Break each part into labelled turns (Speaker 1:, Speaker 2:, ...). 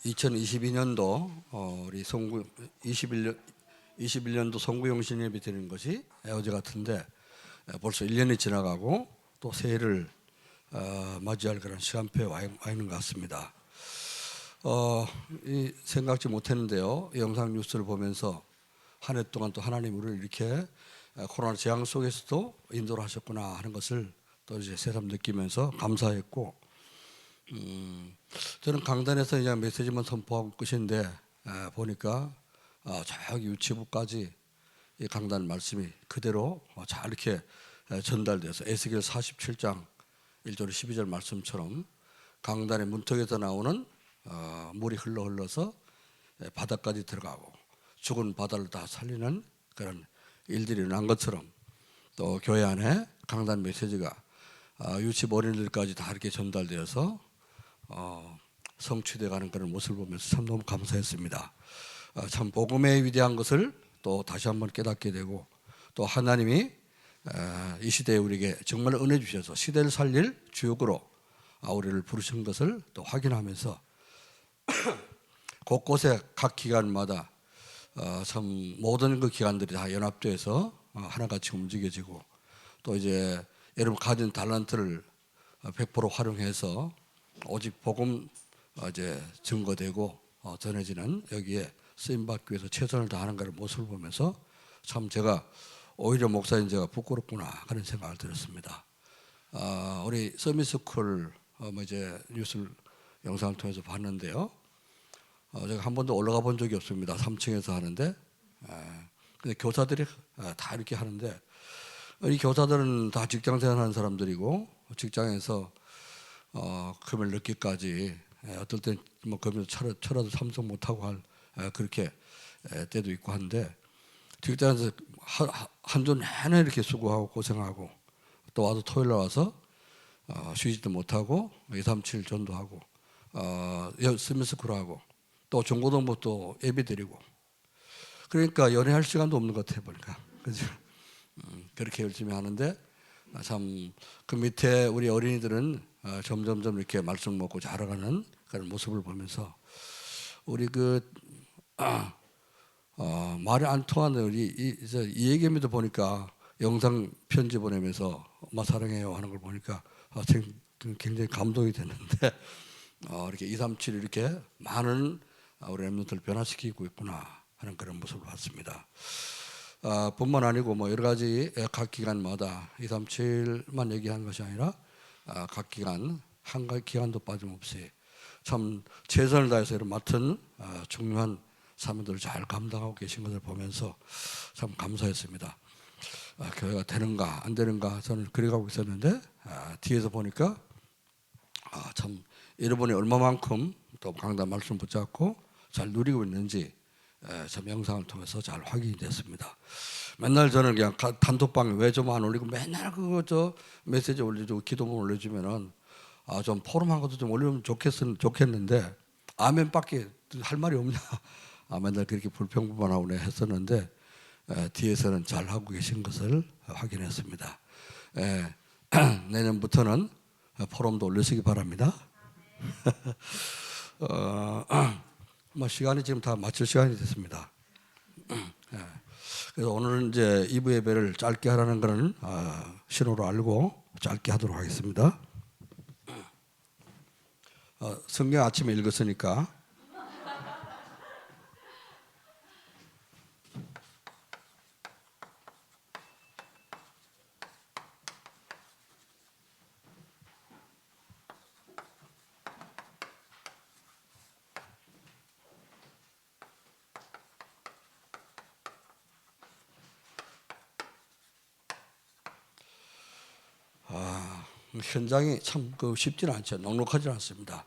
Speaker 1: 2022년도 우리 송구 21년도 송구용신 예배 드리는 것이 어제 같은데 벌써 1년이 지나가고 또 새해를 맞이할 그런 시간표에 와 있는 것 같습니다. 생각지 못했는데요. 영상 뉴스를 보면서 한 해 동안 또 하나님 우리를 이렇게 코로나 재앙 속에서도 인도를 하셨구나 하는 것을 또 이제 새삼 느끼면서 감사했고, 저는 강단에서 그냥 메시지만 선포하고 끝인데 보니까 저기 유치부까지 이 강단 말씀이 그대로 잘 이렇게 전달돼서 에스겔 47장 1절 12절 말씀처럼 강단의 문턱에서 나오는 물이 흘러서 바다까지 들어가고 죽은 바다를 다 살리는 그런 일들이 일어난 것처럼 또 교회 안에 강단 메시지가 유치 어린이들까지 다 이렇게 전달되어서 성취돼가는 그런 모습을 보면서 참 너무 감사했습니다. 참 복음의 위대한 것을 또 다시 한번 깨닫게 되고, 또 하나님이 이 시대에 우리에게 정말 은혜 주셔서 시대를 살릴 주역으로 우리를 부르신 것을 또 확인하면서 곳곳에 각 기관마다 참 모든 그 기관들이 다 연합돼서 하나같이 움직여지고, 또 이제 여러분 가진 달란트를 100% 활용해서 오직 복음 이제 증거되고 전해지는 여기에 쓰임 받기 위해서 최선을 다하는 그런 모습을 보면서 참 제가 오히려 목사인 제가 부끄럽구나 하는 생각을 들었습니다. 우리 서밋스쿨 이제 뉴스 영상을 통해서 봤는데요. 제가 한 번도 올라가 본 적이 없습니다. 3층에서 하는데, 근데 교사들이 다 이렇게 하는데, 이 교사들은 다 직장 생활하는 사람들이고 직장에서 금요일 늦게까지 어떨 땐 뭐 금요일 철화도 참석 못하고 할 그렇게 때도 있고 한데, 직장에서 한 주 내내 이렇게 수고하고 고생하고 또 와서 토요일 날 와서 쉬지도 못하고 2, 3, 7 전도하고 스미스쿨하고 또 중고등부 또 예배 드리고, 그러니까 연애할 시간도 없는 것 같아 보니까, 그죠? 그렇게 열심히 하는데 참 그 밑에 우리 어린이들은 점점점 이렇게 말씀 먹고 자라가는 그런 모습을 보면서 우리 말이 안 통하는 우리 이 얘기입니다. 보니까 영상 편지 보내면서 엄마 사랑해요 하는 걸 보니까 굉장히 감동이 됐는데 이렇게 2, 3, 7 이렇게 많은 우리 렘넌트를 변화시키고 있구나 하는 그런 모습을 봤습니다. 뿐만 아니고 뭐 여러 가지 각 기관마다 2, 3, 7만 얘기한 것이 아니라 각 기관 한 가지 기관도 빠짐없이 참 최선을 다해서 이런 맡은 중요한 사명들을 잘 감당하고 계신 것을 보면서 참 감사했습니다. 교회가 되는가 안 되는가 저는 그래가고 있었는데 뒤에서 보니까 참 여러분이 얼마만큼 또 강단 말씀 붙잡고 잘 누리고 있는지 참 영상을 통해서 잘 확인이 됐습니다. 맨날 저는 그냥 단톡방에 왜 좀 안 올리고 맨날 그거 메시지 올려주고 기도문 올려주면은 좀 포럼한 것도 좀 올리면 좋겠는데 아멘밖에 할 말이 없냐, 맨날 그렇게 불평불만하고 했었는데 뒤에서는 잘 하고 계신 것을 확인했습니다. 내년부터는 포럼도 올리시기 바랍니다. 뭐 시간이 지금 다 마칠 시간이 됐습니다. 그래서 오늘은 이제 2부 예배를 짧게 하라는 그런 신호로 알고 짧게 하도록 하겠습니다. 성경 아침에 읽었으니까 현장이 참 쉽지는 않죠. 넉넉하지 않습니다.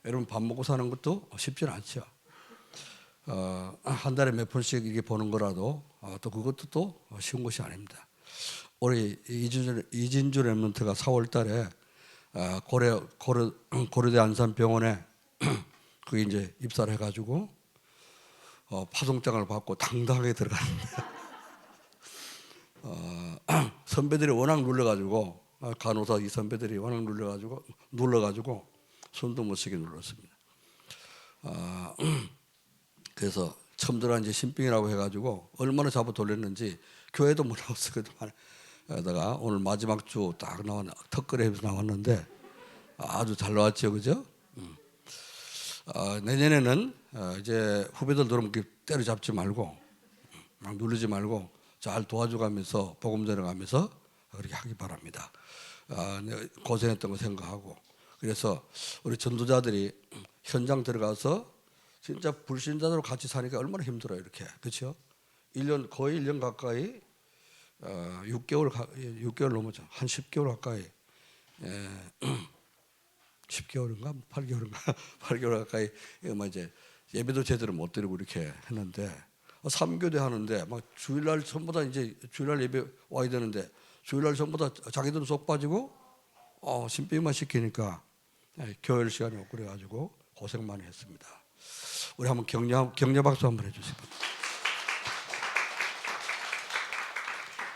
Speaker 1: 여러분 밥 먹고 사는 것도 쉽지는 않죠. 한 달에 몇 번씩 이렇게 보는 거라도 또 그것도 또 쉬운 것이 아닙니다. 올해 이진주 렘넌트가 4월 달에 고려대 안산병원에 그게 이제 입사를 해가지고 파송장을 받고 당당하게 들어갔는데 선배들이 워낙 눌러가지고 간호사 이 선배들이 워낙 눌러가지고 손도 못 쓰게 눌렀습니다. 그래서 처음 들어 이제 신빙이라고 해가지고 얼마나 잡아 돌렸는지 교회도 못 나왔었거든. 그러다가 오늘 마지막 주 딱 나온 턱걸이에서 나왔는데 아주 잘 나왔죠, 그죠? 내년에는 이제 후배들 들어오면 때려잡지 말고 막 누르지 말고 잘 도와줘가면서 복음 전해가면서 그렇게 하기 바랍니다. 고생했던 거 생각하고 그래서 우리 전도자들이 현장 들어가서 진짜 불신자들로 같이 사니까 얼마나 힘들어요, 이렇게. 그렇죠? 1년 거의 1년 가까이 6개월 넘었죠. 한 10개월 가까이 10개월인가 8개월인가 8개월 가까이 이제 예배도 제대로 못 드리고 이렇게 했는데 3교대 하는데 막 주일날 전부 다 이제 주일날 예배 와야 되는데 주일날 전부 다 자기들은 쏙 빠지고 신빙만 시키니까 교회 시간이 없고 그래가지고 고생 많이 했습니다. 우리 한번 격려 박수 한번 해주세요.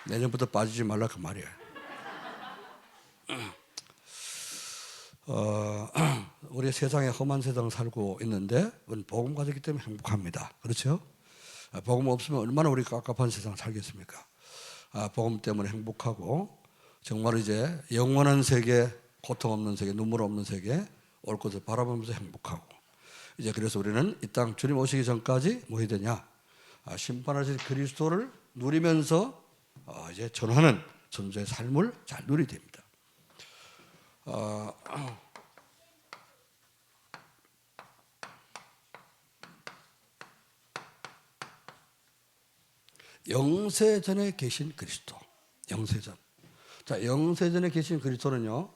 Speaker 1: 내년부터 빠지지 말라 그 말이에요. 우리 세상에 험한 세상 살고 있는데 우리는 복음 가졌기 때문에 행복합니다. 그렇죠? 복음 없으면 얼마나 우리 깝깝한 세상 살겠습니까? 복음 때문에 행복하고 정말 이제 영원한 세계, 고통 없는 세계, 눈물 없는 세계 올 것을 바라보면서 행복하고 이제 그래서 우리는 이 땅 주님 오시기 전까지 뭐 해야 되냐? 심판하실 그리스도를 누리면서 이제 전하는 전도의 삶을 잘 누리야 됩니다. 영세전에 계신 그리스도. 영세전. 자, 영세전에 계신 그리스도는요,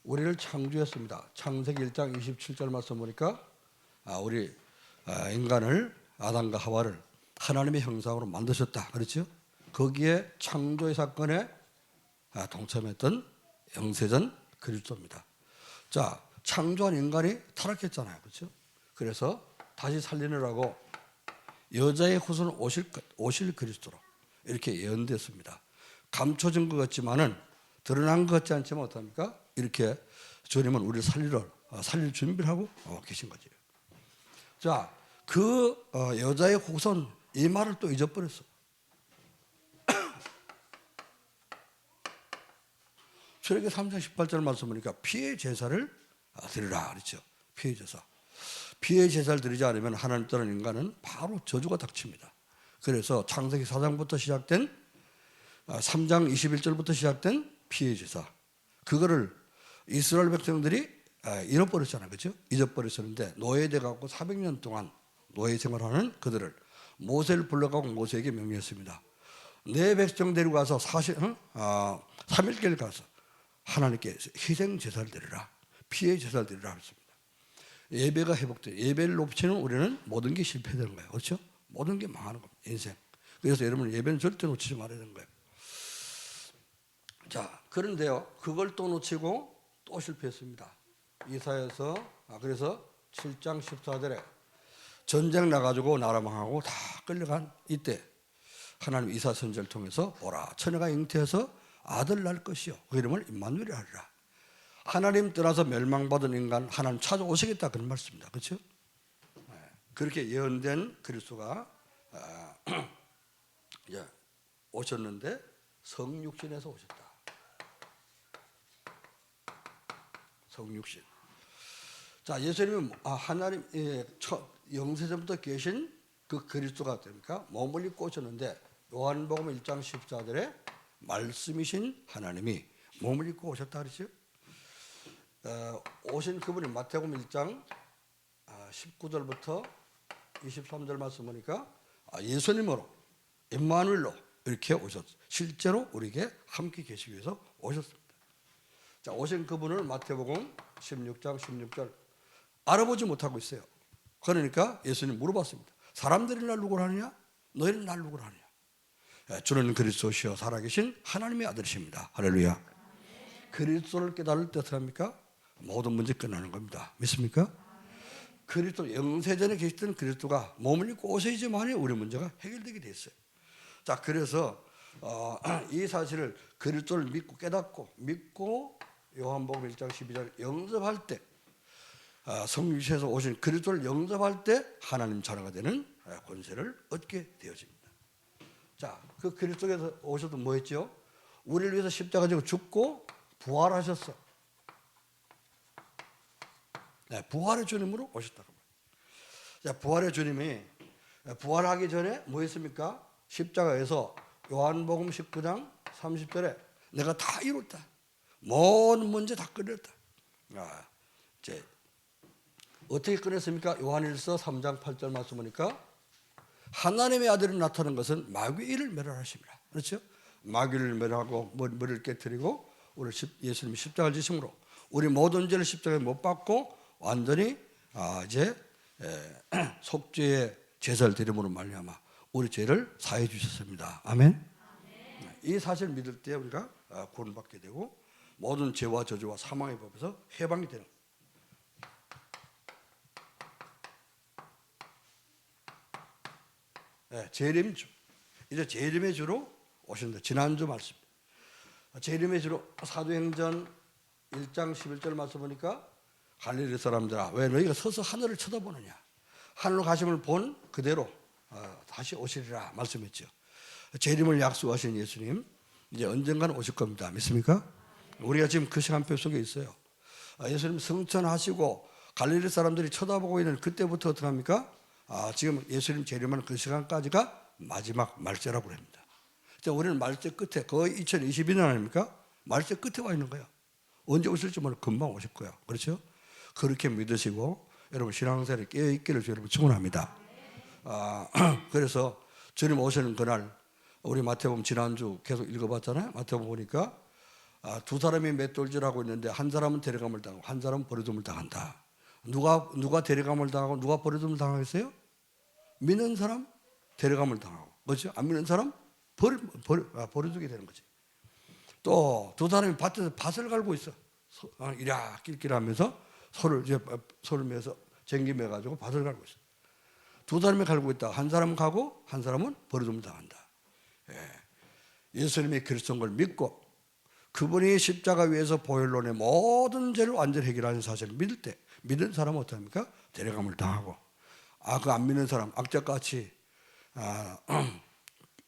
Speaker 1: 우리를 창조했습니다. 창세기 1장 27절 말씀 보니까 우리 인간을 아담과 하와를 하나님의 형상으로 만드셨다. 그렇죠? 거기에 창조의 사건에 동참했던 영세전 그리스도입니다. 자, 창조한 인간이 타락했잖아요. 그렇죠? 그래서 다시 살리느라고 여자의 후손은 오실 그리스도로 이렇게 예언됐습니다. 감춰진 것 같지만은 드러난 것 같지 않지만 어떻습니까? 이렇게 주님은 우리를 살릴 준비를 하고 계신 거죠. 자, 그 여자의 후손 이 말을 또 잊어버렸어. 출애굽기 3장 18절 말씀 보니까 피의 제사를 드리라 그랬죠. 피의 제사. 피의 제사를 드리지 않으면 하나님 떠난 인간은 바로 저주가 닥칩니다. 그래서 창세기 4장부터 시작된 3장 21절부터 시작된 피의 제사. 그거를 이스라엘 백성들이 잃어버렸잖아요. 그렇죠? 잊어버렸었는데 노예돼 갖고 400년 동안 노예 생활하는 그들을 모세를 불러가고 모세에게 명령했습니다. 내 백성 데리고 가서 3일길 가서 하나님께 희생 제사를 드리라. 피의 제사를 드리라 했습니다. 예배가 회복돼요. 예배를 높이는 우리는 모든 게 실패되는 거예요. 그렇죠? 모든 게 망하는 겁니다. 인생. 그래서 여러분 예배는 절대 놓치지 말아야 되는 거예요. 자, 그런데요. 그걸 또 놓치고 또 실패했습니다. 이사야서 그래서 7장 14절에 전쟁 나가지고 나라 망하고 다 끌려간 이때 하나님 이사 선지자를 통해서 오라 처녀가 잉태해서 아들 낳을 것이요 그 이름을 임마누엘이라 하리라. 하나님 떠나서 멸망받은 인간 하나님 찾아오시겠다 그런 말씀입니다. 그렇죠? 그렇게 예언된 그리스도가 이제 오셨는데 성육신에서 오셨다. 성육신. 자, 예수님은 하나님 영세전부터 계신 그 그리스도가 됩니까? 몸을 입고 오셨는데 요한복음 1장 14절에 말씀이신 하나님이 몸을 입고 오셨다 그랬죠? 오신 그분이 마태복음 1장 19절부터 23절 말씀 보니까 예수님으로 임마누엘로 이렇게 오셨어요. 실제로 우리에게 함께 계시기 위해서 오셨습니다. 자, 오신 그분을 마태복음 16장 16절 알아보지 못하고 있어요. 그러니까 예수님 물어봤습니다. 사람들이 날 누구로 하느냐? 너희는 날 누구로 하느냐? 주는 그리스도시요 살아계신 하나님의 아들이십니다. 할렐루야. 그리스도를 깨달을 때 어떻게 합니까? 모든 문제 끝나는 겁니다. 믿습니까? 그리스도 영세전에 계시던 그리스도가 몸을 입고 오셔야지만이 우리 문제가 해결되게 됐어요. 자, 그래서 이 사실을 그리스도를 믿고 깨닫고 믿고 요한복음 1장 12절 영접할 때 성육신에서 오신 그리스도를 영접할 때 하나님 자녀가 되는 권세를 얻게 되어집니다. 자, 그 그리스도에서 오셔도 뭐 했죠? 우리를 위해서 십자가 지고 죽고 부활하셨어. 네, 부활의 주님으로 오셨다고 말이에요. 자, 부활의 주님이 부활하기 전에 뭐 했습니까? 십자가에서 요한복음 19장 30절에 내가 다 이뤘다. 모든 문제 다 끝냈다. 이제 어떻게 끝냈습니까? 요한일서 3장 8절 말씀 보니까 하나님의 아들이 나타난 것은 마귀를 멸하심이라. 그렇죠? 마귀를 멸하고 머리를 깨뜨리고 우리 예수님이 십자가를 지심으로 우리 모든 죄를 십자가에 못 박고 완전히 이제 속죄의 제사를 드림으로 말미암아 우리 죄를 사해 주셨습니다. 아멘. 이 사실을 믿을 때 우리가 구원받게 되고 모든 죄와 저주와 사망의 법에서 해방이 되는 거예요. 재림주. 이제 재림의 주로 오신다. 지난주 말씀. 재림의 주로 사도행전 1장 11절 말씀 보니까 갈릴리 사람들아 왜 너희가 서서 하늘을 쳐다보느냐. 하늘로 가심을 본 그대로 다시 오시리라 말씀했죠. 재림을 약속하신 예수님 이제 언젠가는 오실 겁니다. 믿습니까? 우리가 지금 그 시간표 속에 있어요. 예수님 승천하시고 갈릴리 사람들이 쳐다보고 있는 그때부터 어떻게 합니까? 지금 예수님 재림하는 그 시간까지가 마지막 말세라고 합니다. 우리는 말세 끝에 거의 2022년 아닙니까? 말세 끝에 와 있는 거예요. 언제 오실지 모르고 금방 오실 거예요. 그렇죠? 그렇게 믿으시고 여러분 신앙생활에 깨어있기를 여러분 축원합니다. 그래서 주님 오시는 그날 우리 마태복음 지난주 계속 읽어봤잖아요. 마태복음 보니까 두 사람이 맷돌질하고 있는데 한 사람은 데려감을 당하고 한 사람은 버려둠을 당한다. 누가 데려감을 당하고 누가 버려둠을 당하겠어요? 믿는 사람 데려감을 당하고, 그렇죠? 안 믿는 사람 버려두게 되는 거지. 또 두 사람이 밭에서 밭을 갈고 있어. 이랴 낄낄하면서 소를 매서 쟁기 매가지고 밭을 갈고 있어. 두 사람이 갈고 있다. 한 사람은 가고 한 사람은 버려둠을 당한다. 예수님이 그리스도인 걸 믿고 그분이 십자가 위에서 보혈론의 모든 죄를 완전히 해결하는 사실을 믿을 때 믿는 사람은 어떻게 합니까? 데려감을 당하고 그 안 믿는 사람 악착같이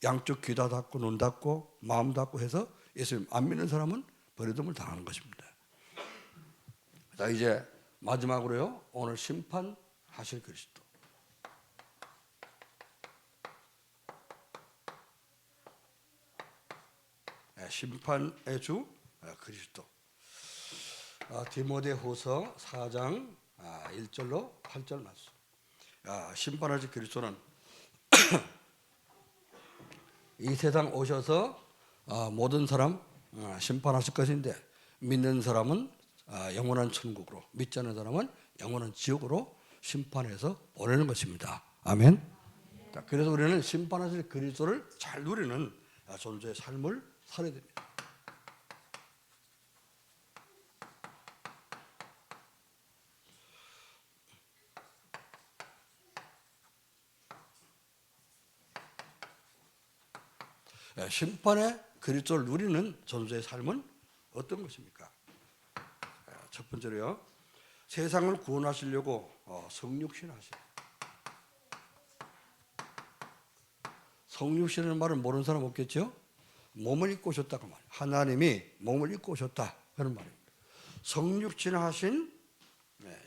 Speaker 1: 양쪽 귀 다 닫고 눈 닫고 마음 닫고 해서 예수님 안 믿는 사람은 버려둠을 당하는 것입니다. 자, 이제 마지막으로요. 오늘 심판하실 그리스도. 심판의 주 그리스도. 디모데후서 4장 1절로 8절 말씀. 심판하실 그리스도는 이 세상 오셔서 모든 사람 심판하실 것인데 믿는 사람은 영원한 천국으로 믿지 않는 사람은 영원한 지옥으로 심판해서 보내는 것입니다. 아멘. 그래서 우리는 심판하실 그리스도를 잘 누리는 존재의 삶을 살아야 됩니다. 심판의 그리스도를 누리는 존재의 삶은 어떤 것입니까? 첫 번째로요. 세상을 구원하시려고 성육신하신. 성육신이라는 말을 모르는 사람 없겠죠? 몸을 입고 오셨다고 말이에요. 하나님이 몸을 입고 오셨다 그런 말입니다. 성육신하신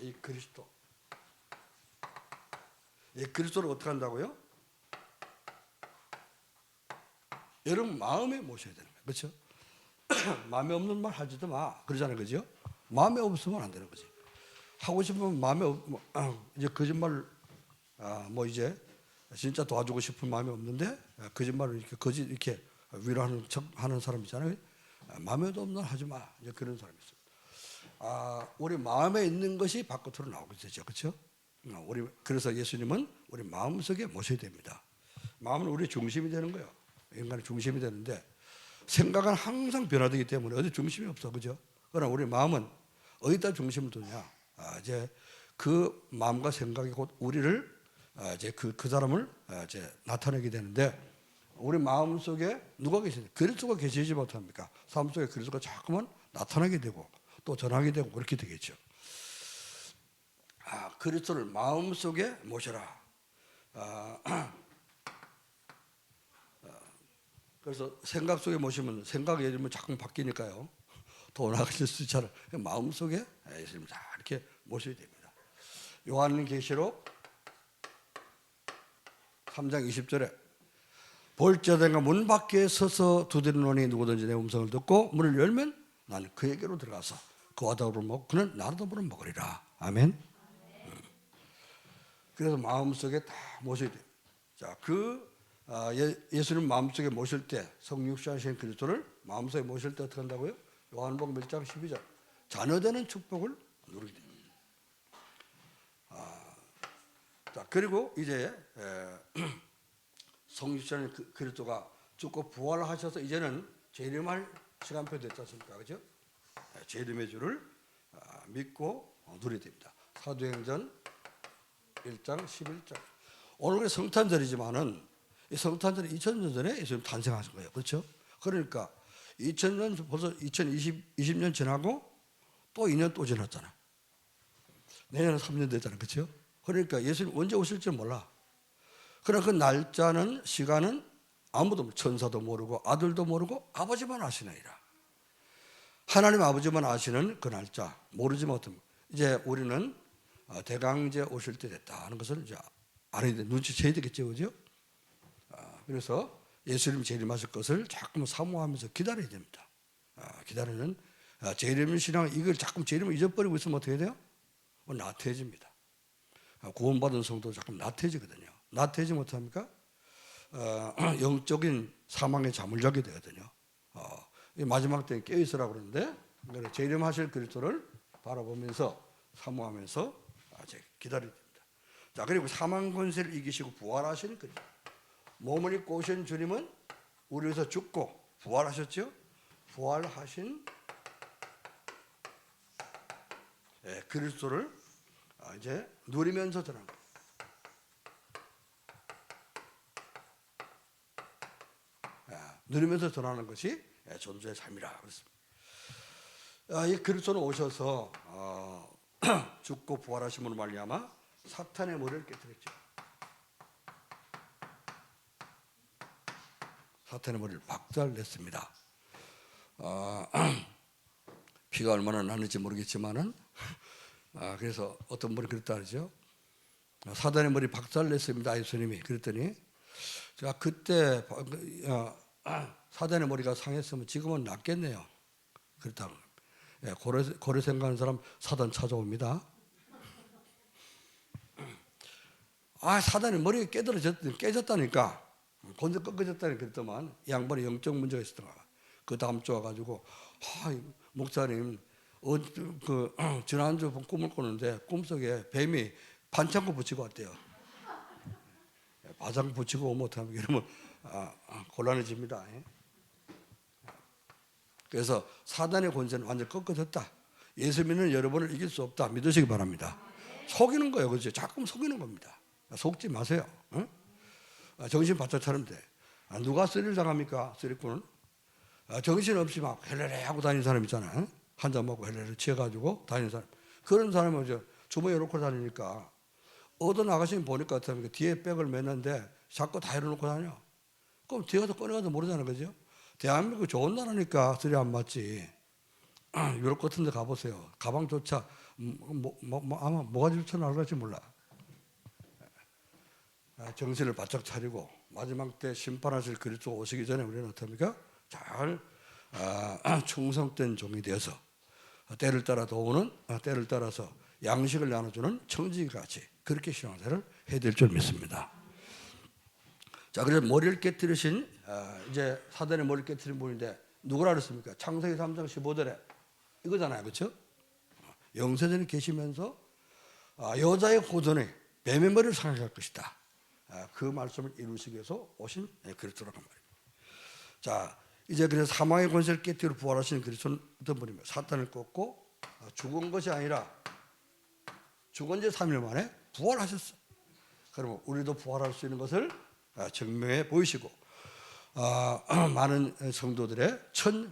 Speaker 1: 이 그리스도. 이 그리스도를 어떻게 한다고요? 여러분 마음에 모셔야 되는 거예요. 그렇죠? 마음에 없는 말 하지도 마. 그러잖아요. 그죠? 마음에 없으면 안 되는 거지. 하고 싶으면 마음에 이제 거짓말 뭐 이제 진짜 도와주고 싶은 마음이 없는데 거짓말을 이렇게 위로하는 척 하는 사람 있잖아요. 마음에도 없는 하지 마. 이제 그런 사람이 있어요. 우리 마음에 있는 것이 바깥으로 나오게 되죠. 그렇죠? 그래서 예수님은 우리 마음속에 모셔야 됩니다. 마음은 우리 중심이 되는 거예요. 인간의 중심이 되는데 생각은 항상 변화되기 때문에 어디 중심이 없어. 그죠? 그러나 우리 마음은 어디다 중심을 두냐? 이제 그 마음과 생각이 곧 우리를 이제 그 사람을 이제 나타내게 되는데 우리 마음 속에 누가 계시냐? 그리스도가 계시지 못합니까? 삶 속에 그리스도가 자꾸만 나타나게 되고 또 전하게 되고 그렇게 되겠죠. 그리스도를 마음속에 모셔라. 그래서 생각 속에 모시면 생각이 예를 들면 자꾸 바뀌니까요. 더 나아가실 수 있잖아요. 마음속에 예수님 다 이렇게 모셔야 됩니다. 요한계시록 3장 20절에 볼자대가 문 밖에 서서 두드리노니 누구든지 내 음성을 듣고 문을 열면 나는 그에게로 들어가서 그와 더불어 먹고 그는 나로 더불어 먹으리라. 아멘. 그래서 마음속에 다 모셔야 돼요. 자, 예수님 마음속에 모실 때 성육신하신 그리스도를 마음속에 모실 때 어떻게 한다고요? 요한복음 1장 12절 자녀되는 축복을 누리게 됩니다. 자, 그리고 이제 성육신하신 그리스도가 죽고 부활하셔서 이제는 재림할 시간표 됐지 않습니까? 그죠? 재림의 주를 믿고 누리게 됩니다. 사도행전 1장 11절. 오늘 성탄절이지만은 이 성탄절이 2000년 전에 예수님 탄생하신 거예요. 그렇죠? 그러니까 2000년 벌써 2020년 지나고 또 2년 또 지났잖아. 내년은 3년 됐잖아. 그렇죠? 그러니까 예수님 언제 오실지 몰라. 그러나 그 날짜는 시간은 아무도 모르고 천사도 모르고 아들도 모르고 아버지만 아시나이다. 하나님 아버지만 아시는 그 날짜 모르지만 어떤 이제 우리는 대강제 오실 때 됐다 하는 것을 이제 알아야 돼. 눈치채야 되겠죠, 그죠? 그래서 예수님 재림하실 것을 자꾸 사모하면서 기다려야 됩니다. 기다리는 재림 신앙 이걸 자꾸 재림을 잊어버리고 있으면 어떻게 돼요? 나태해집니다. 구원받은 성도 자꾸 나태해지거든요. 나태해지 못합니까? 영적인 사망에 잠을 자게 되거든요. 마지막 때에 깨어 있으라고 그러는데 재림하실 그리스도를 바라보면서 사모하면서 기다려야 됩니다. 자, 그리고 사망 권세를 이기시고 부활하시는 그리스도. 몸을 입고 오신 주님은 우리 위해서 죽고 부활하셨죠? 부활하신 그리스도를 이제 누리면서 전하는 거예요. 누리면서 전하는 것이 존재의 삶이라 그렇습니다. 이 그리스도는 오셔서 죽고 부활하심으로 말미암아 사탄의 머리를 깨뜨렸죠. 사탄의 머리를 박살냈습니다. 피가 얼마나 나는지 모르겠지만은 그래서 어떤 분이 그랬다 그러죠. 사탄의 머리 박살냈습니다. 예수님이 그랬더니 제가 그때 사탄의 머리가 상했으면 지금은 낫겠네요. 그렇다고. 고래 생각하는 사람 사단 찾아옵니다. 사단의 머리가 깨졌다니까. 건져 꺾어졌다니 그랬더만 양반이 영적 문제가 있었던 거야. 그 다음 주 와가지고 목사님 지난주 꿈을 꾸는데 꿈속에 뱀이 반창고 붙이고 왔대요. 바장 붙이고 오면 어떡하면 이러면 곤란해집니다. 그래서 사단의 권세는 완전히 꺾어졌다. 예수 믿는 여러분을 이길 수 없다. 믿으시기 바랍니다. 속이는 거예요. 그렇죠? 자꾸 속이는 겁니다. 속지 마세요. 응? 정신 바짝 차리면 돼. 누가 쓰리를 당합니까? 쓰리꾼은 정신 없이 막 헬레레 하고 다니는 사람 있잖아요. 한 잔 먹고 헬레레 취해가지고 다니는 사람. 그런 사람은 주머니에 놓고 다니니까 어떤 아가씨 보니까 어떻게 뒤에 백을 맸는데 자꾸 다 열어놓고 다녀. 그럼 뒤에 가서 꺼내가도 모르잖아요. 그죠? 대한민국 좋은 나라니까 쓰리 안 맞지. 유럽 같은 데 가보세요. 가방조차 아마 뭐가 줄지 알을지 몰라. 정신을 바짝 차리고 마지막 때 심판하실 그리스도 오시기 전에 우리는 어떻습니까? 잘 충성된 종이 되어서 때를 따라 도우는 때를 따라서 양식을 나눠주는 청지기같이 그렇게 신앙생활을 해야 될 줄 믿습니다. 자, 그래서 머리를 깨뜨리신 이제 사단의 머리를 깨뜨린 분인데 누구라 그랬습니까? 창세기 3장 15절에 이거잖아요, 그렇죠? 영세전에 계시면서 여자의 호전에 뱀의 머리를 상하게 할 것이다. 그 말씀을 이루시기 위해서 오신 그리스도라고 말입니다. 자, 이제 그래서 사망의 권세를 깨뜨리고 부활하시는 그리스도는 어떤 분입니까? 사탄을 꺾고 죽은 것이 아니라 죽은 지 3일 만에 부활하셨어. 그러면 우리도 부활할 수 있는 것을 증명해 보이시고 많은 성도들의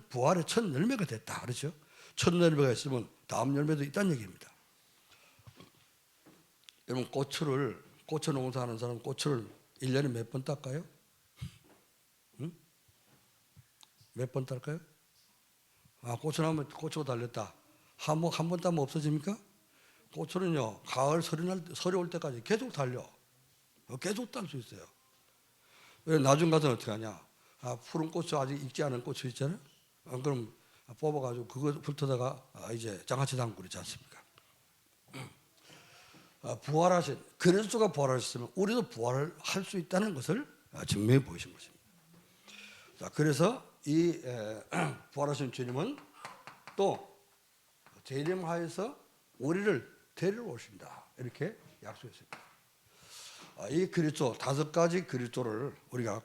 Speaker 1: 부활의 첫 열매가 됐다. 그렇죠? 첫 열매가 있으면 다음 열매도 있다는 얘기입니다. 여러분 고추 농사하는 사람 고추를 1년에 몇 번 닦아요? 응? 몇 번 닦아요? 고추 나면 고추가 달렸다. 한 번 따면 없어집니까? 고추는요, 가을 설이 올 때까지 계속 달려. 계속 딸 수 있어요. 왜 나중 가서는 어떻게 하냐? 푸른 고추 아직 익지 않은 고추 있잖아요. 그럼 뽑아가지고 그거 불터다가 이제 장아찌 담고 그러지 않습니까? 부활하신 그리스도가 부활하셨으면 우리도 부활할 수 있다는 것을 증명해 보이신 것입니다. 자, 그래서 이 부활하신 주님은 또 재림하여서 우리를 데리러 오신다 이렇게 약속했습니다. 이 그리스도 5가지 그리스도를 우리가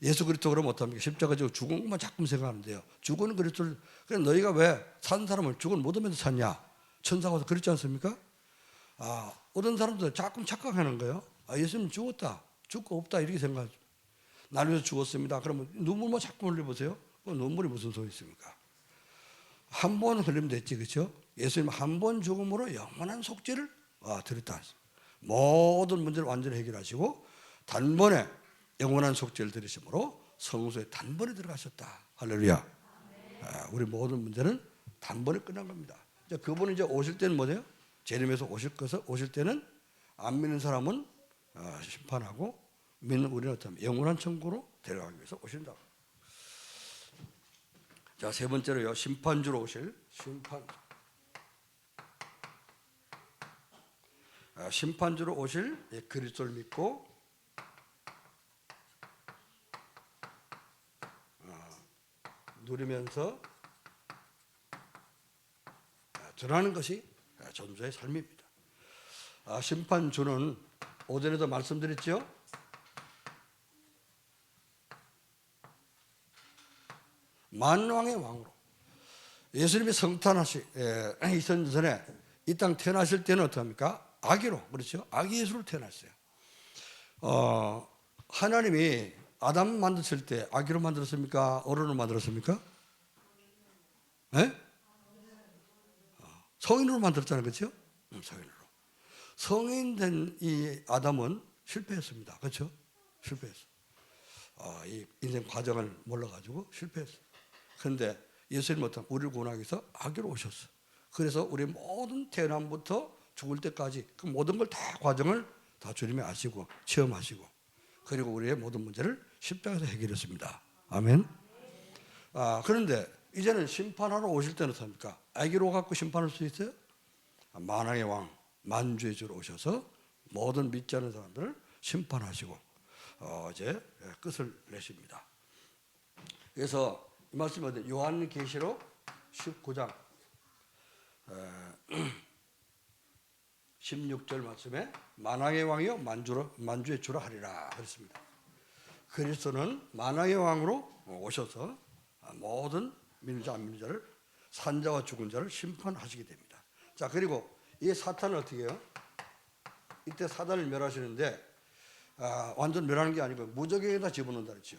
Speaker 1: 예수 그리스도 그러면 어떻습니까? 십자가 지고 죽은 것만 자꾸 생각하는데요. 죽은 그리스도를 그래 너희가 왜 산 사람을 죽은 못 오면서 찾냐? 천사가 와서 그랬지 않습니까? 어떤 사람들 자꾸 착각하는 거예요. 예수님 죽었다, 죽고 없다 이렇게 생각하죠. 나를 위해서 죽었습니다. 그러면 눈물만 자꾸 흘려보세요. 눈물이 무슨 소리 있습니까? 한 번 흘리면 됐지, 그렇죠? 예수님 한 번 죽음으로 영원한 속죄를 드렸다. 모든 문제를 완전히 해결하시고 단번에 영원한 속죄를 들으심으로 성소에 단번에 들어가셨다. 할렐루야. 우리 모든 문제는 단번에 끝난 겁니다. 그분이 이제 오실 때는 뭐예요? 재림해서 오실 때는 안 믿는 사람은 심판하고 믿는 우리는 어떻게 영원한 천국으로 데려가기 위해서 오신다. 자, 세 번째로요. 심판주로 오실 심판주로 오실 그리스도를 믿고 누리면서 전하는 것이 전도자의 삶입니다. 심판주는 오전에도 말씀드렸죠. 만왕의 왕으로 예수님이 성탄하시 이전 전에 이 땅 태어나실 때는 어떻습니까? 아기로, 그렇죠? 아기 예수로 태어났어요. 하나님이 아담 만드실 때 아기로 만들었습니까? 어른으로 만들었습니까? 네? 성인으로 만들었잖아요, 그렇죠? 성인으로. 성인 된 이 아담은 실패했습니다, 그렇죠? 실패했어. 이 인생 과정을 몰라가지고 실패했어. 그런데 예수님은 우리를 구원하기 위해서 아기로 오셨어. 그래서 우리 모든 태어남부터 죽을 때까지 그 모든 걸 다 과정을 다 주님이 아시고 체험하시고 그리고 우리의 모든 문제를 십자가에서 해결했습니다. 아멘. 그런데 이제는 심판하러 오실 때는 어떻습니까? 아기로 갖고 심판할 수 있어요? 만왕의 왕 만주의 주로 오셔서 모든 믿지 않는 사람들을 심판하시고 이제 끝을 내십니다. 그래서 이 말씀은 요한계시록 19장 16절 말씀에 만왕의 왕이요 만주의 주라 하리라 그랬습니다. 그리스도는 만왕의 왕으로 오셔서 모든 믿는 자 안 믿는 자를 산자와 죽은 자를 심판하시게 됩니다. 자, 그리고 이 사탄을 어떻게 해요? 이때 사단을 멸하시는데 완전 멸하는 게 아니고 무저갱에다 집어넣는다 그랬죠.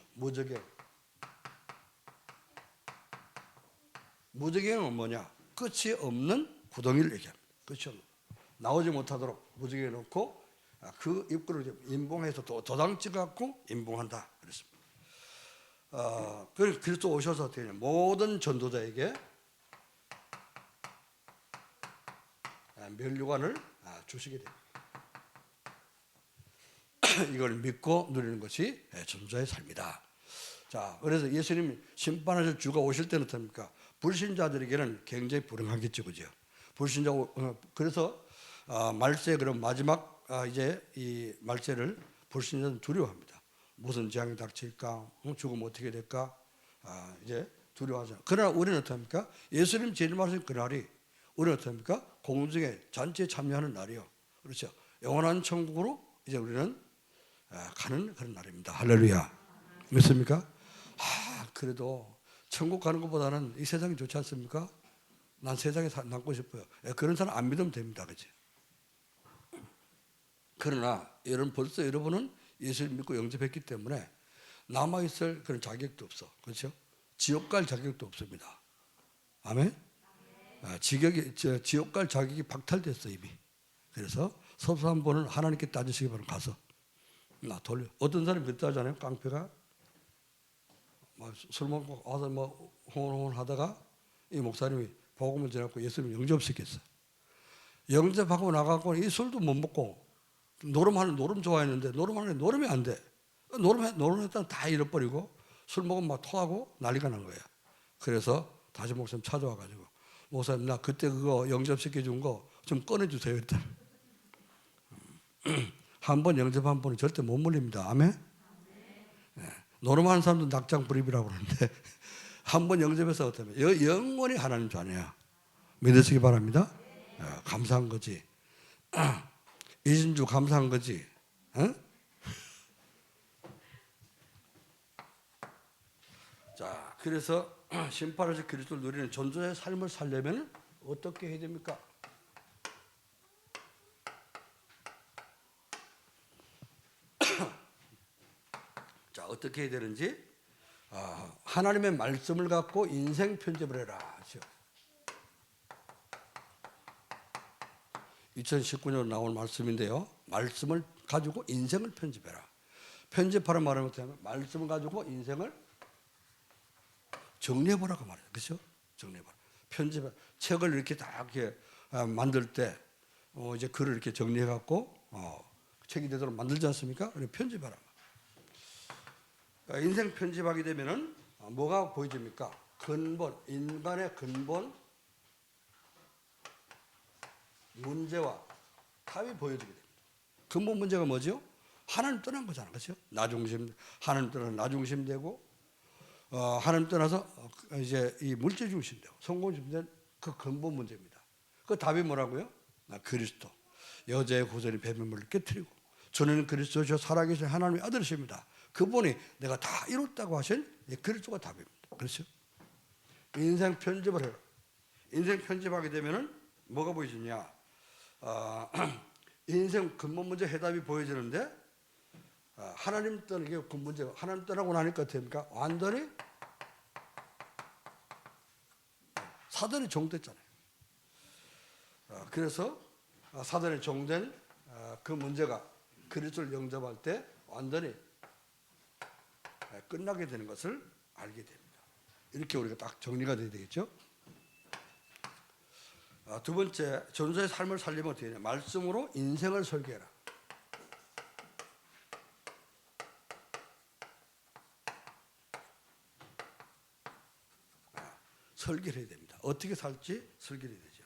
Speaker 1: 무저갱은 뭐냐? 끝이 없는 구덩이를 얘기합니다. 끝이 없는. 나오지 못하도록 무저갱에 놓고 그 입구를 임봉해서 도장 찍어갖고 임봉한다 그랬습니다. 그래서 그리스도 오셔서 어떻게 하냐? 모든 전도자에게 면류관을 주시게 됩니다. 이걸 믿고 누리는 것이 전도자의 삶이다. 자, 그래서 예수님이 심판하실 주가 오실 때는 어떻습니까? 불신자들에게는 굉장히 불행하겠죠, 그죠? 불신자 그래서 말세 그런 마지막 이제 이 말세를 불신자는 두려워합니다. 무슨 재앙이 닥칠까? 죽으면 어떻게 될까? 이제 두려워하잖아요. 그러나 우리는 어떻습니까? 예수님 재림하신 그날이 우리는 어떻습니까? 공중에 잔치에 참여하는 날이요. 그렇죠? 영원한 천국으로 이제 우리는 가는 그런 날입니다. 할렐루야. 믿습니까? 그래도 천국 가는 것보다는 이 세상이 좋지 않습니까? 난 세상에 남고 싶어요. 그런 사람 안 믿으면 됩니다. 그치? 그러나 벌써 여러분은 예수를 믿고 영접했기 때문에 남아있을 그런 자격도 없어. 그렇죠? 지옥 갈 자격도 없습니다. 아멘? 지옥 갈 자격이 박탈됐어 이미. 그래서 섭섭 한 번은 하나님께 따지시기 바랍니다. 가서 나 돌려. 어떤 사람이 그랬다 하잖아요. 깡패가 막 술 먹고 와서 뭐 홍원홍원 하다가 이 목사님이 복음을 전하고 예수님 영접시켰어요. 영접하고 나가고 이 술도 못 먹고 노름 좋아했는데 노름하는 노름이 안 돼. 노름했다가 다 잃어버리고 술 먹으면 막 토하고 난리가 난 거예요. 그래서 다시 목사님 찾아와가지고 목사님 나 그때 그거 영접시켜준 거 좀 꺼내주세요. 일단 한 번 영접 한 번은 절대 못 물립니다. 아멘. 네. 노름하는 사람도 낙장 불입이라고 그러는데 한 번 영접해서 어떠면 영원히 하나님 자녀야. 믿으시기 바랍니다. 감사한 거지. 이진주 감사한 거지. 응? 자, 그래서 심판에서 그리스도를 누리는 전도자의 삶을 살려면 어떻게 해야 됩니까? 자, 어떻게 해야 되는지 하나님의 말씀을 갖고 인생 편집을 해라. 2019년 나온 말씀인데요. 말씀을 가지고 인생을 편집해라. 편집하라 말하면 어떻게 하면 말씀을 가지고 인생을 정리해보라고 말해요. 그렇죠? 정리해보라. 편집해. 책을 이렇게 딱 이렇게 만들 때 이제 글을 이렇게 정리해갖고 책이 되도록 만들지 않습니까? 그래 편집하라. 인생 편집하게 되면은 뭐가 보여집니까? 근본, 인간의 근본 문제와 답이 보여지게 됩니다. 근본 문제가 뭐죠? 하나님 떠난 거잖아, 그렇죠? 나 중심, 하나님 떠나서 나 중심 되고, 하나님 떠나서 이제 이 물질 중심 되고, 성공 중심 된 그 근본 문제입니다. 그 답이 뭐라고요? 그리스도. 여자의 후손이 뱀을 깨뜨리고, 저는 그리스도시요 살아계신 하나님의 아들이십니다. 그분이 내가 다 이뤘다고 하신 그리스도가 답입니다. 그렇죠? 인생 편집을 해라. 인생 편집하게 되면은 뭐가 보여지냐? 인생 근본 문제 해답이 보여지는데 하나님 떠나는 게 그 문제가 하나님 떠나고 나니까 어떻습니까? 완전히 사단이 종됐잖아요. 그래서 사단이 종된 그 문제가 그리스도를 영접할 때 완전히 끝나게 되는 것을 알게 됩니다. 이렇게 우리가 딱 정리가 돼야 되겠죠. 두 번째, 전도자의 삶을 살리면 어떻게 되냐? 말씀으로 인생을 설계해라. 설계를 해야 됩니다. 어떻게 살지 설계를 해야 되죠.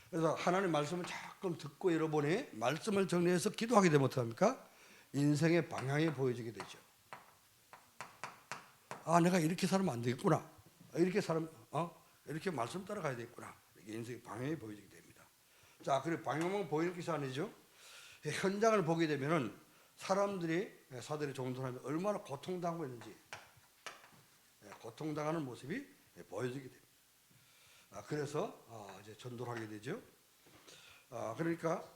Speaker 1: 그래서 하나님 말씀을 조금 듣고 여러분이 말씀을 정리해서 기도하게 되면 어떡합니까? 인생의 방향이 보여지게 되죠. 내가 이렇게 살면 안 되겠구나. 이렇게 말씀 따라가야 되겠구나. 인생의 방향이 보여지게 됩니다. 자, 그리고 방향만 보이는 것이 아니죠. 현장을 보게 되면은 사들이 종전하면 얼마나 고통당하고 있는지 고통당하는 모습이 보여지게 됩니다. 그래서 이제 전도를 하게 되죠. 그러니까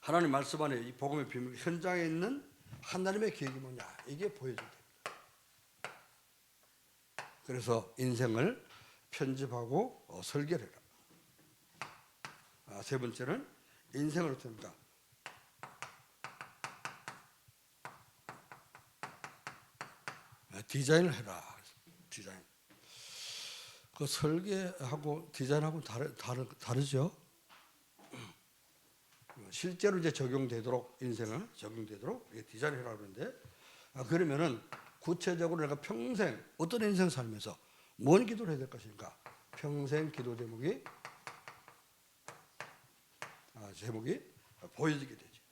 Speaker 1: 하나님 말씀 안에 이 복음의 비밀, 현장에 있는 하나님의 계획이 뭐냐 이게 보여지게 됩니다. 그래서 인생을 편집하고 설계를 해라. 세 번째는 인생을 어떻게 합니까? 디자인을 해라. 디자인. 그 설계하고 디자인하고 다르죠. 실제로 이제 적용되도록 인생을 적용되도록 디자인해라 그러는데 그러면은 구체적으로 내가 평생 어떤 인생 살면서 뭔 기도를 해야 될 것인가? 평생 기도 제목이 보여지게 되죠.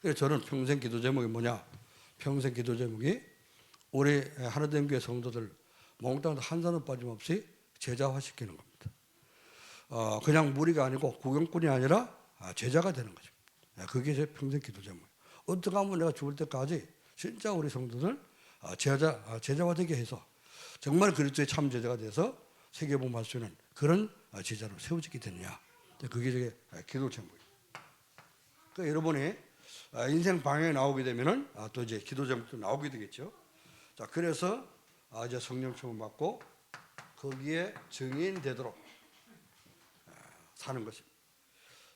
Speaker 1: 그래서 저는 평생 기도 제목이 뭐냐? 평생 기도 제목이 우리 하나됨 교회 성도들 몽땅 한 사람 빠짐없이 제자화시키는 겁니다. 그냥 무리가 아니고 구경꾼이 아니라 제자가 되는 거죠. 그게 제 평생 기도 제목이에요. 어떻게 하면 내가 죽을 때까지 진짜 우리 성도들 제자화되게 해서 정말 그리스도의 참 제자가 돼서 세계복음할 수 있는 그런 제자로 세워지게 되느냐. 그게 제 기도 제목이에요. 그러니까 여러분이 인생 방향에 나오게 되면은 또 이제 기도 제목도 나오게 되겠죠. 자, 그래서 이제 성령 충만 받고 거기에 증인 되도록 사는 것입니다.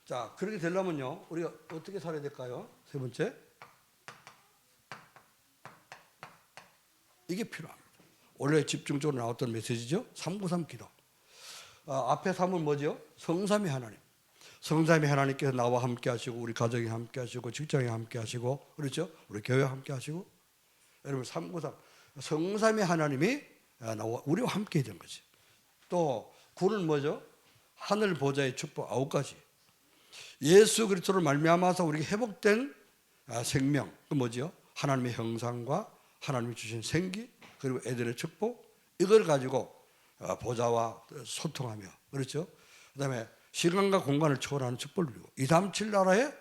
Speaker 1: 자, 그렇게 되려면요, 우리가 어떻게 살아야 될까요? 세 번째, 이게 필요합니다. 원래 집중적으로 나왔던 메시지죠. 393 기도. 앞에 3은 뭐죠? 성삼위 하나님. 성삼위 하나님께서 나와 함께 하시고, 우리 가정에 함께 하시고, 직장에 함께 하시고, 그렇죠? 우리 교회 함께 하시고. 여러분, 393. 성삼위 하나님이 나와 우리와 함께 된 거지. 또 9는 뭐죠? 하늘 보좌의 축복 9가지. 예수 그리스도를 말미암아서 우리에게 회복된 생명. 그 뭐죠? 하나님의 형상과 하나님이 주신 생기, 그리고 애들의 축복, 이걸 가지고 보좌와 소통하며, 그렇죠? 그다음에 시간과 공간을 초월하는 축복을 누리고 237 나라의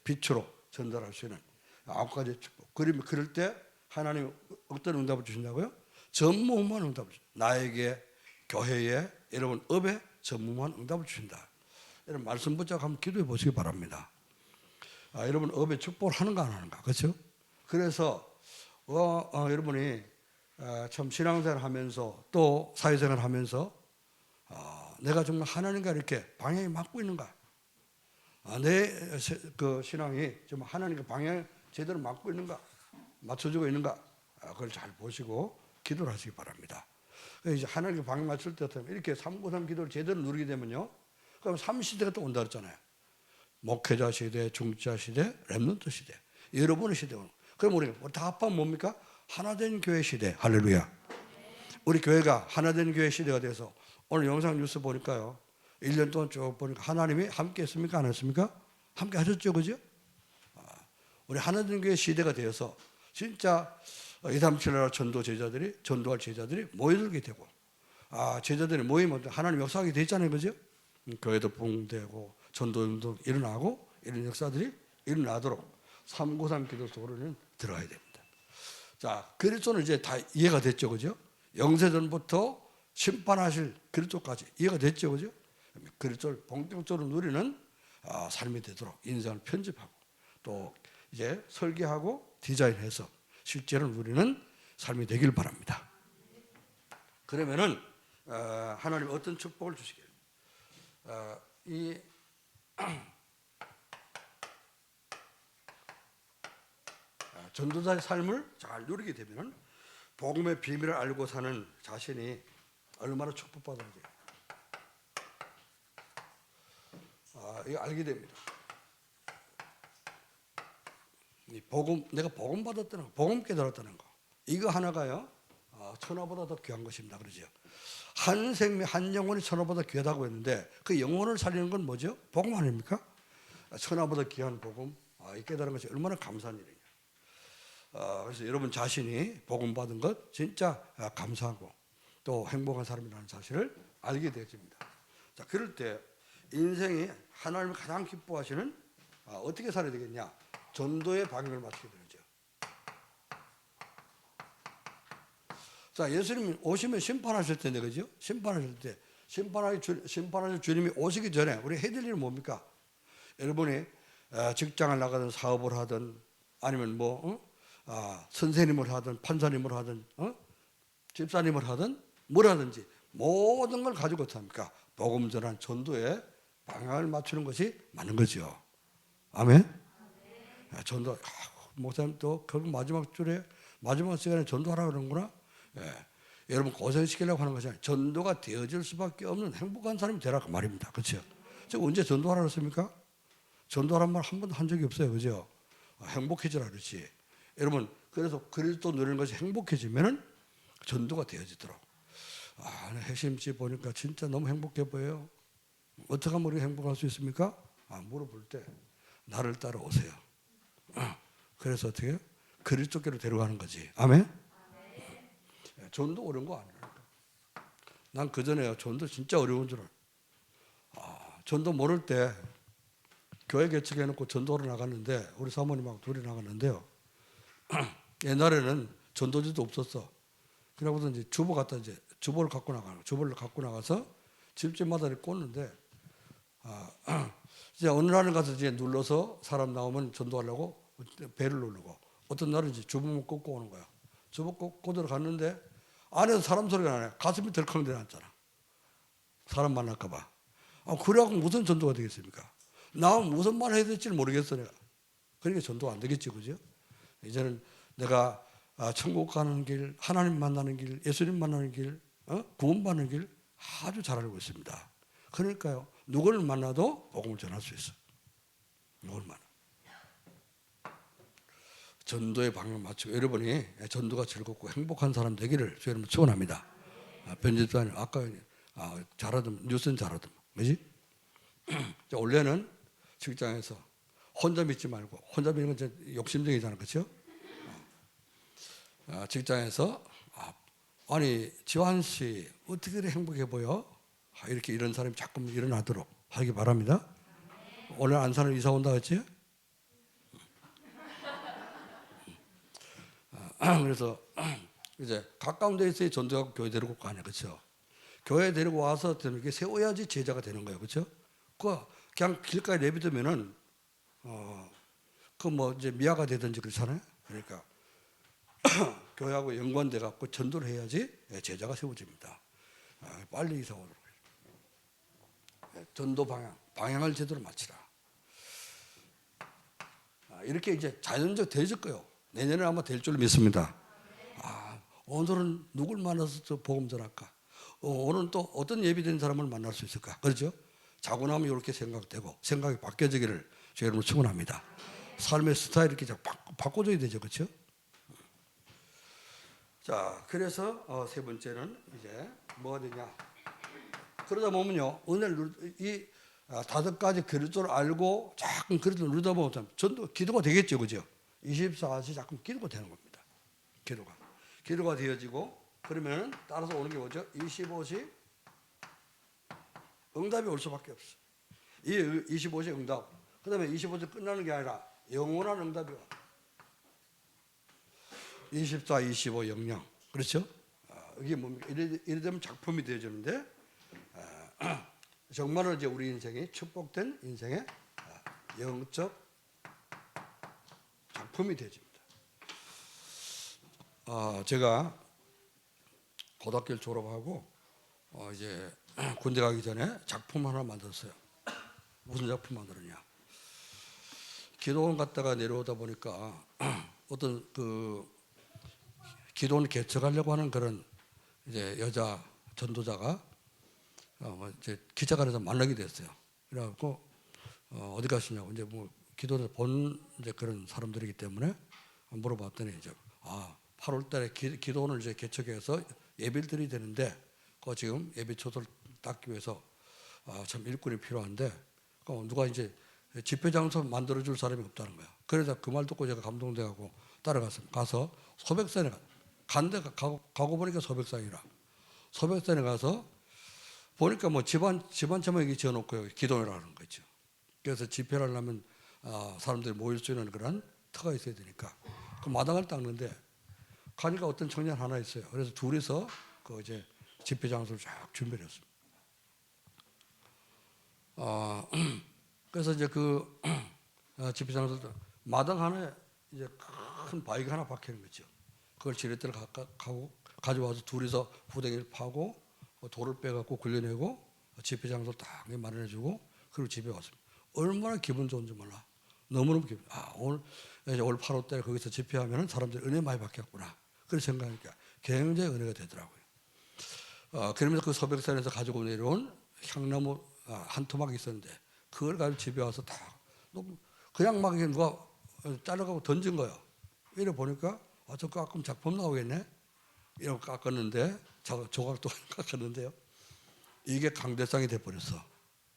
Speaker 1: 빛으로 전달할 수 있는 9가지의 축복. 그럴 때 하나님 어떤 응답을 주신다고요? 전무후무한 응답을 주신다. 나에게, 교회에, 여러분 업에 전무후무한 응답을 주신다. 여러분 말씀 붙잡고 한번 기도해 보시기 바랍니다. 여러분 업에 축복을 하는가 안 하는가, 그렇죠? 그래서 여러분이 참 신앙생활 하면서 또 사회생활 하면서 내가 정말 하나님과 이렇게 방향이 맞고 있는가, 내 그 신앙이 정말 하나님과 방향을 제대로 맞고 있는가, 맞춰주고 있는가, 그걸 잘 보시고 기도를 하시기 바랍니다. 이제 하나님께 방향 맞출 때 이렇게 393 기도를 제대로 누리게 되면요, 그럼 3시대가 또 온다 그랬잖아요. 목회자 시대, 중자 시대, 렘넌트 시대, 여러분의 시대. 그럼 우리 다 합하면 뭡니까? 하나된 교회 시대. 할렐루야. 우리 교회가 하나된 교회 시대가 돼서 오늘 영상 뉴스 보니까요, 1년 동안 쭉 보니까 하나님이 함께 했습니까? 안 했습니까? 함께 하셨죠, 그죠? 우리 하나된 교회 시대가 되어서 진짜 237 나라 전도할 제자들이 모여들게 되고, 제자들이 모이면 하나님 역사하게 되잖아요, 그죠? 교회도 붕되고 전도도 일어나고 이런 역사들이 일어나도록 393 기도 속으로는 들어가야 됩니다. 자, 그리스도는 이제 다 이해가 됐죠, 그죠? 영세전부터 심판하실 그리스도까지 이해가 됐죠, 그죠? 그리스도를 본격적으로 누리는 삶이 되도록 인생을 편집하고 또 이제 설계하고 디자인해서 실제로 누리는 삶이 되길 바랍니다. 그러면은 하나님 어떤 축복을 주시길, 이 전도자의 삶을 잘 누리게 되면은 복음의 비밀을 알고 사는 자신이 얼마나 축복받은지 이거 알게 됩니다. 이 복음, 내가 복음 받았다는 거, 복음 깨달았다는 거, 이거 하나가요 천하보다 더 귀한 것입니다. 그러죠. 한 생명, 한 영혼이 천하보다 귀하다고 했는데 그 영혼을 살리는 건 뭐죠? 복음 아닙니까? 천하보다 귀한 복음, 이 깨달은 것이 얼마나 감사한 일이냐. 그래서 여러분 자신이 복음 받은 것 진짜 감사하고 또 행복한 사람이라는 사실을 알게 되어집니다. 자, 그럴 때 인생이 하나님을 가장 기뻐하시는 어떻게 살아야 되겠냐? 전도의 방향을 맞추게 되죠. 자, 예수님 오시면 심판하실 텐데, 그죠? 심판하실 주님이 오시기 전에 우리 해야 될 일은 뭡니까? 여러분이 직장을 나가든 사업을 하든 아니면 선생님을 하든 판사님을 하든 집사님을 하든 뭘 하든지 모든 걸 가지고 어떻게 합니까? 복음 전한 전도에 방향을 맞추는 것이 맞는 거죠. 아멘. 전도, 목사님 또 결국 마지막 줄에 마지막 시간에 전도하라고 그러는구나. 여러분 고생시키려고 하는 것이 아니라 전도가 되어질 수밖에 없는 행복한 사람이 되라 그 말입니다. 그렇죠? 제가 언제 전도하라고 했습니까? 전도하라는 말 한 번도 한 적이 없어요. 그죠? 행복해지라 그렇지. 여러분, 그래서 그리스도 누리는 것이 행복해지면은 전도가 되어지도록. 해심씨 보니까 진짜 너무 행복해 보여요. 어떻게 하면 우리가 행복할 수 있습니까? 물어볼 때 나를 따라오세요. 그래서 어떻게 해요? 그리스도께로 데려가는 거지. 아멘? 전도 어려운 거 아니라니까. 난 그전에 전도 진짜 어려운 줄 알아. 전도 모를 때 교회 개척해놓고 전도를 나갔는데 우리 사모님하고 둘이 나갔는데요. 옛날에는 전도지도 없었어. 그러고서 이제 주보를 갖고 나가서 집집마다 이렇게 꽂는데 이제 어느 날은 가서 이제 눌러서 사람 나오면 전도하려고 배를 누르고 어떤 날은 이제 주보만 꽂고 오는 거야. 주보 꽂고 들어갔는데 안에서 사람 소리가 나네. 가슴이 덜컹 내놨잖아. 사람 만날까 봐. 그래갖고 무슨 전도가 되겠습니까? 나 무슨 말 해야 될지 모르겠어 내가. 그러니까 전도가 안 되겠지, 그죠? 이제는 내가 천국 가는 길, 하나님 만나는 길, 예수님 만나는 길, 구원받는 길 아주 잘 알고 있습니다. 그러니까요, 누구를 만나도 복음을 전할 수 있어. 누구를 만나. 전도의 방향 맞추고 여러분이 전도가 즐겁고 행복한 사람 되기를 주님 축원합니다. 편집자님 아까 잘하던 뉴스는 잘하던 그지? 원래는 직장에서 혼자 믿지 말고 혼자 믿는 건 욕심쟁이잖아, 그렇죠? 직장에서 아니 지환 씨 어떻게 그래 행복해 보여? 이렇게 이런 사람이 자꾸 일어나도록 하기 바랍니다. 오늘 안 사는 이사 온다 했지? 그래서 이제 가까운 데서 전도하고 교회 데리고 가냐, 그렇죠? 교회 데리고 와서 이렇게 세워야지 제자가 되는 거예요, 그렇죠? 그냥 길가에 내비두면은 그 뭐 이제 미아가 되든지 그렇잖아요. 그러니까 교회하고 연관돼 갖고 전도를 해야지 제자가 세워집니다. 빨리 이사 오도록 해요. 전도 방향을 제대로 맞추라. 이렇게 이제 자연적 되질 거예요. 내년에 아마 될 줄 믿습니다. 오늘은 누굴 만나서 복음 전할까? 오늘은 또 어떤 예비된 사람을 만날 수 있을까? 그렇죠? 자고 나면 이렇게 생각되고 생각이 바뀌어지기를 저 여러분 축원합니다. 삶의 스타일이 이렇게 바꿔줘야 되죠, 그렇죠? 자, 그래서 세 번째는 이제 뭐가 되냐? 그러다 보면요, 오늘 이 다섯 가지 그릇을 알고 자꾸 그릇을 누르다 보면 전도 기도가 되겠죠, 그죠? 24시 자꾸 기도가 되는 겁니다. 기도가 되어지고 그러면 따라서 오는 게 뭐죠? 25시 응답이 올 수밖에 없어. 이 25시 응답. 그다음에 25시 끝나는 게 아니라 영원한 응답이 와. 24, 25, 00. 그렇죠? 이게 뭡니까? 이래 되면 작품이 되어지는데 정말로 이제 우리 인생이 축복된 인생의 영적 작품이 되어집니다. 제가 고등학교를 졸업하고 이제 군대 가기 전에 작품 하나 만들었어요. 무슨 작품 만들었냐? 기도원 갔다가 내려오다 보니까 어떤 그 기도원 개척하려고 하는 그런 이제 여자 전도자가 이제 기차관에서 만나게 됐어요. 그래갖고 어디 가시냐고 이제 뭐 기도를 본 이제 그런 사람들이기 때문에 물어봤더니 이제 8월달에 기도원을 이제 개척해서 예배를 드려야 되는데 그 지금 예배 초소를 닦기 위해서 참 일꾼이 필요한데 누가 이제 집회 장소 만들어줄 사람이 없다는 거야. 그래서 그 말 듣고 제가 감동돼가고 따라갔습니다. 가서 소백산에 간데 가고 보니까 소백산이라. 소백산에 가서 보니까 뭐 집안 제목이 지어놓고요. 기도회라는 거죠. 그래서 집회를 하려면 사람들이 모일 수 있는 그런 터가 있어야 되니까 그 마당을 닦는데 가니까 어떤 청년 하나 있어요. 그래서 둘이서 그 이제 집회 장소를 쫙 준비를 했습니다. 그래서 이제 그 집회 장소를 마당 하나에 이제 큰 바위가 하나 박혀 있는 거죠. 그걸 지렛대를 가져와서 둘이서 후댕이를 파고 돌을 빼갖고 굴려내고 집회 장소를 딱 마련해주고 그리고 집에 왔습니다. 얼마나 기분 좋은지 몰라. 너무너무 기분. 오늘 8월달에 거기서 집회하면 사람들이 은혜 많이 받겠구나. 그렇게 생각하니까 굉장히 은혜가 되더라고요. 그러면서 그 소백산에서 가지고 내려온 향나무 한 토막이 있었는데 그걸 가지고 집에 와서 다 그냥 막 누가 잘라가고 던진 거예요. 이래 보니까 저 깎으면 작품 나오겠네. 이러고 깎았는데 조각도 깎았는데요. 이게 강대상이 돼버렸어.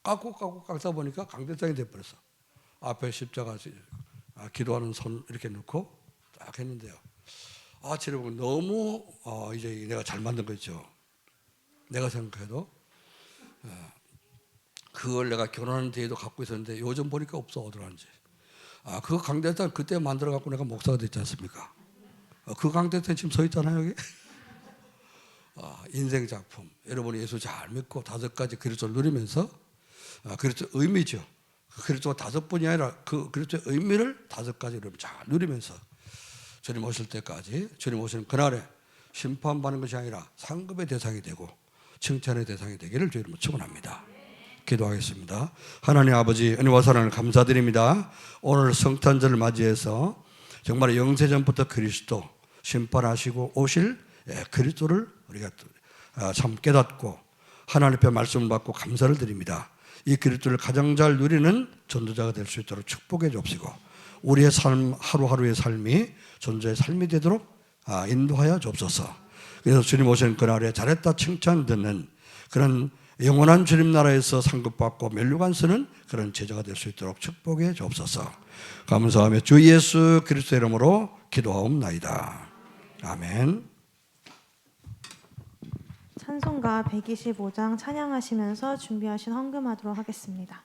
Speaker 1: 깎고 깎다 보니까 강대상이 돼버렸어. 앞에 십자가 기도하는 손 이렇게 넣고 딱 했는데요. 지금 너무 이제 내가 잘 만든 거죠. 내가 생각해도 그걸 내가 결혼하는 뒤에도 갖고 있었는데 요즘 보니까 없어. 어디 갔는지. 그 강대상 그때 만들어 갖고 내가 목사가 됐지 않습니까? 그 강대상 지금 서 있잖아요 여기. 인생 작품. 여러분이 예수 잘 믿고 다섯 가지 그리스도를 누리면서 그리스도 의미죠. 그 그리스도가 다섯 분이 아니라 그 그리스도의 의미를 다섯 가지 잘 누리면서 주님 오실 때까지 주님 오시는 그날에 심판받는 것이 아니라 상급의 대상이 되고 칭찬의 대상이 되기를 주님은 축원합니다. 기도하겠습니다. 하나님 아버지 은혜와 사랑을 감사드립니다. 오늘 성탄절을 맞이해서 정말 영세전부터 그리스도 심판하시고 오실 그리스도를 우리가 참 깨닫고 하나님 앞에 말씀을 받고 감사를 드립니다. 이 그리스도를 가장 잘 누리는 전도자가 될 수 있도록 축복해 주옵시고 우리의 삶 하루하루의 삶이 전도자의 삶이 되도록 인도하여 주옵소서. 그래서 주님 오신 그날에 잘했다 칭찬 듣는 그런 영원한 주님 나라에서 상급받고 면류관 쓰는 그런 제자가 될 수 있도록 축복해 주옵소서. 감사하며 주 예수 그리스도의 이름으로 기도하옵나이다. 아멘.
Speaker 2: 찬송가 125장 찬양하시면서 준비하신 헌금하도록 하겠습니다.